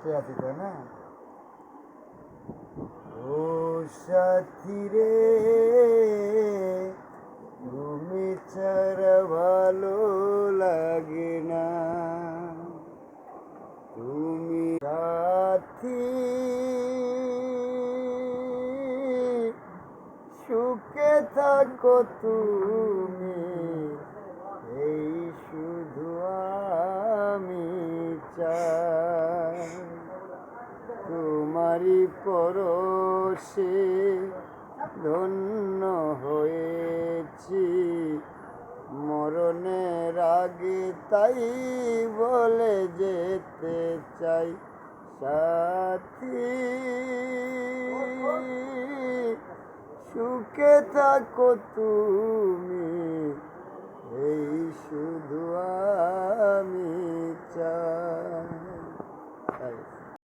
কষ্টে আছি, তাই না? ও সাথী রে, তুমি ছাড়া ভালো লাগে না। তুমি সাথী, সুখে থাকো তুমি, এই শুধু আমি চাই। তোমারই পরশে ধন্য হয়েছি, মরণের আগে তাই বলে যেতে চাই। সাথী, সুখে থাকো তুমি, এই শুধু আমি চাই।